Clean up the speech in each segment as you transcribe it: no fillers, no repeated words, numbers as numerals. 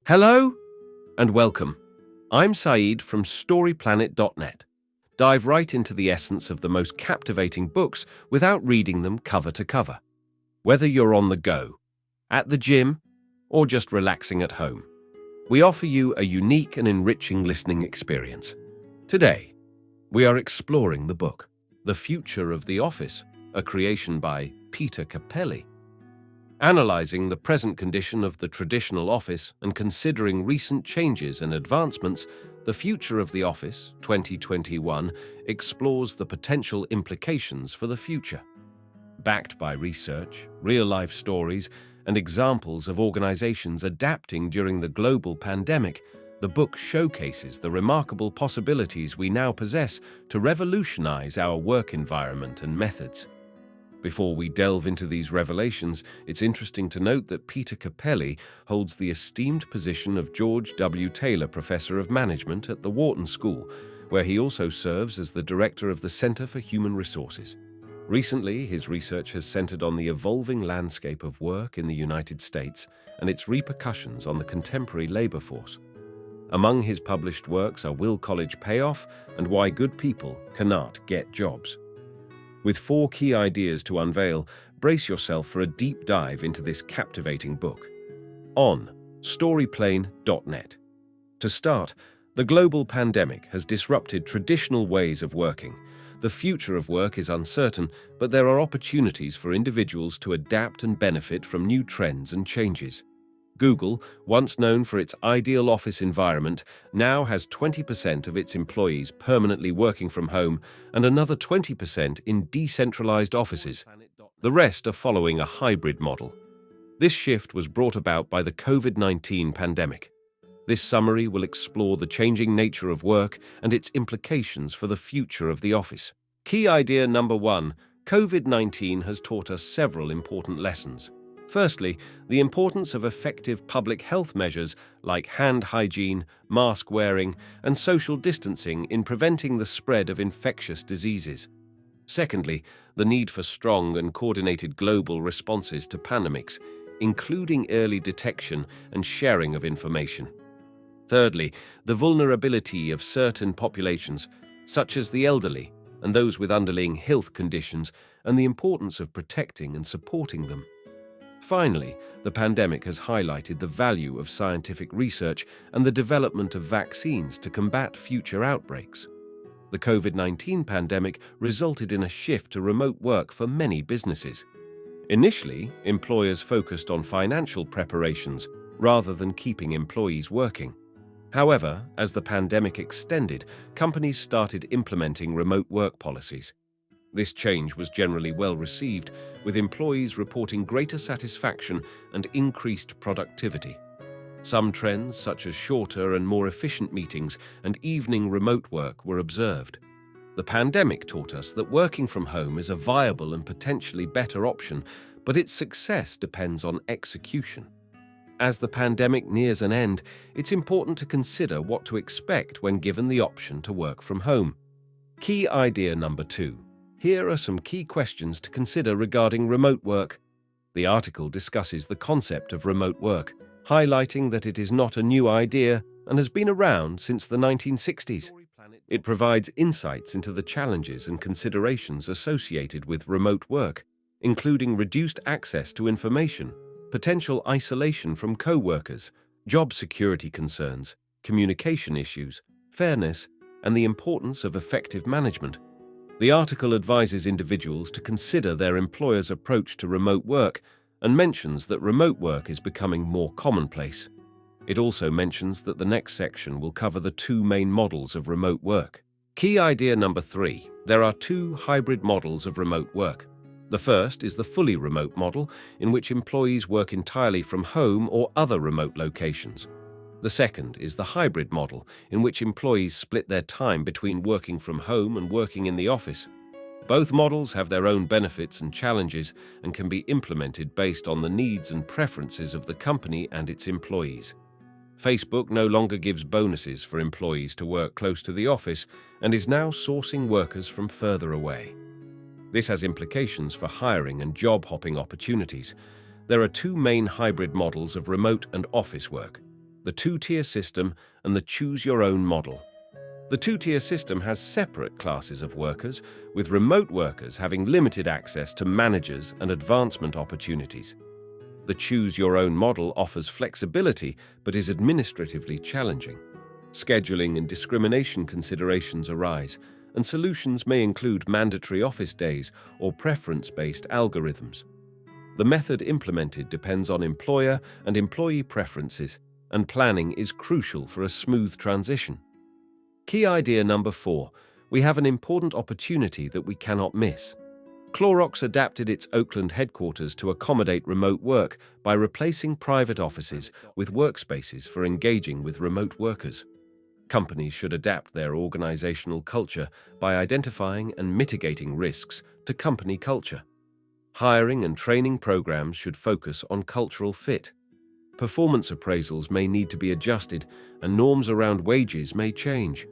Hello and welcome. I'm Saeed from StoryPlanet.net. Dive right into the essence of the most captivating books without reading them cover to cover. Whether you're on the go, at the gym, or just relaxing at home, we offer you a unique and enriching listening experience. Today, we are exploring the book, The Future of the Office, a creation by Peter Cappelli. Analyzing the present condition of the traditional office and considering recent changes and advancements, The Future of the Office, 2021, explores the potential implications for the future. Backed by research, real-life stories, and examples of organizations adapting during the global pandemic, the book showcases the remarkable possibilities we now possess to revolutionize our work environment and methods. Before we delve into these revelations, it's interesting to note that Peter Cappelli holds the esteemed position of George W. Taylor Professor of Management at the Wharton School, where he also serves as the director of the Center for Human Resources. Recently, his research has centered on the evolving landscape of work in the United States and its repercussions on the contemporary labor force. Among his published works are Will College Pay Off and Why Good People Cannot Get Jobs. With 4 key ideas to unveil, brace yourself for a deep dive into this captivating book. On StoryPlanet.net. To start, the global pandemic has disrupted traditional ways of working. The future of work is uncertain, but there are opportunities for individuals to adapt and benefit from new trends and changes. Google, once known for its ideal office environment, now has 20% of its employees permanently working from home and another 20% in decentralized offices. The rest are following a hybrid model. This shift was brought about by the COVID-19 pandemic. This summary will explore the changing nature of work and its implications for the future of the office. Key idea number 1, COVID-19 has taught us several important lessons. Firstly, the importance of effective public health measures like hand hygiene, mask wearing, and social distancing in preventing the spread of infectious diseases. Secondly, the need for strong and coordinated global responses to pandemics, including early detection and sharing of information. Thirdly, the vulnerability of certain populations, such as the elderly and those with underlying health conditions, and the importance of protecting and supporting them. Finally, the pandemic has highlighted the value of scientific research and the development of vaccines to combat future outbreaks. The COVID-19 pandemic resulted in a shift to remote work for many businesses. Initially, employers focused on financial preparations rather than keeping employees working. However, as the pandemic extended, companies started implementing remote work policies. This change was generally well received, with employees reporting greater satisfaction and increased productivity. Some trends, such as shorter and more efficient meetings and evening remote work, were observed. The pandemic taught us that working from home is a viable and potentially better option, but its success depends on execution. As the pandemic nears an end, it's important to consider what to expect when given the option to work from home. Key idea number 2. Here are some key questions to consider regarding remote work. The article discusses the concept of remote work, highlighting that it is not a new idea and has been around since the 1960s. It provides insights into the challenges and considerations associated with remote work, including reduced access to information, potential isolation from co-workers, job security concerns, communication issues, fairness, and the importance of effective management. The article advises individuals to consider their employer's approach to remote work and mentions that remote work is becoming more commonplace. It also mentions that the next section will cover the 2 main models of remote work. Key idea number 3. There are 2 hybrid models of remote work. The first is the fully remote model, in which employees work entirely from home or other remote locations. The second is the hybrid model, in which employees split their time between working from home and working in the office. Both models have their own benefits and challenges and can be implemented based on the needs and preferences of the company and its employees. Facebook no longer gives bonuses for employees to work close to the office and is now sourcing workers from further away. This has implications for hiring and job hopping opportunities. There are 2 main hybrid models of remote and office work. the two-tier system, and the choose-your-own model. The two-tier system has separate classes of workers, with remote workers having limited access to managers and advancement opportunities. The choose-your-own model offers flexibility but is administratively challenging. Scheduling and discrimination considerations arise, and solutions may include mandatory office days or preference-based algorithms. The method implemented depends on employer and employee preferences, and planning is crucial for a smooth transition. Key idea number 4. We have an important opportunity that we cannot miss. Clorox adapted its Oakland headquarters to accommodate remote work by replacing private offices with workspaces for engaging with remote workers. Companies should adapt their organizational culture by identifying and mitigating risks to company culture. Hiring and training programs should focus on cultural fit. Performance appraisals may need to be adjusted, and norms around wages may change.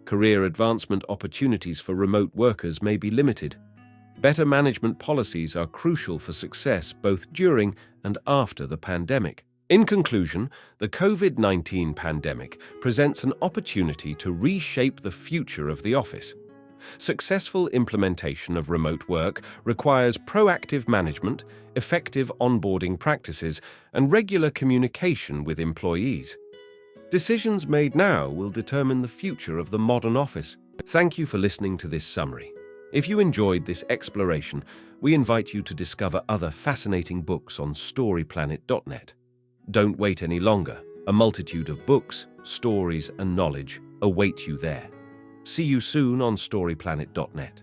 Career advancement opportunities for remote workers may be limited. Better management policies are crucial for success both during and after the pandemic. In conclusion, the COVID-19 pandemic presents an opportunity to reshape the future of the office. Successful implementation of remote work requires proactive management, effective onboarding practices, and regular communication with employees. Decisions made now will determine the future of the modern office. Thank you for listening to this summary. If you enjoyed this exploration, we invite you to discover other fascinating books on storyplanet.net. Don't wait any longer. A multitude of books, stories, and knowledge await you there. See you soon on storyplanet.net.